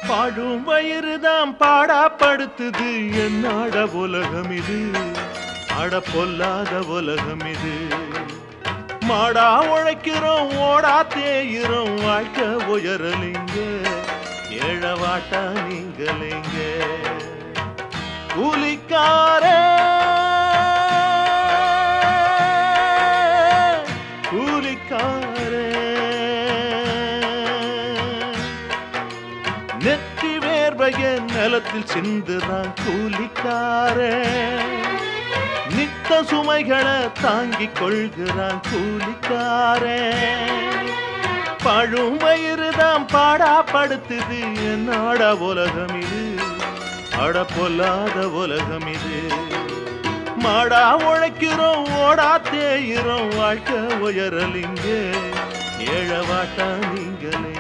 பாடும் வயிறுதான் பாடாப்படுத்துது என்னோட உலகம் இது அட பொல்லாத உலகம் இது மாடா உழைக்கிறோம் ஓடா தேயிறோம் வாழ்க்கை உயரலிங்க ஏழவாட்டா நீங்களைங்க கூலிக்காரே கூலிக்காரே நெற்றி வேர்வைய நிலத்தில் சிந்துதான் கூலிக்காரே நித்த சுமைகளை தாங்கிக் கொள்கிறான் கூலிக்காரே பழும் வயிறுதான் பாடாப்படுத்துது என்னோட உலகம் இது அட பொல்லாத உலகம் இது மாடா உழைக்கிறோம் ஓடா தேயிறோம் வாழ்க்கை உயரலிங்க ஏழவாட்டா நீங்களே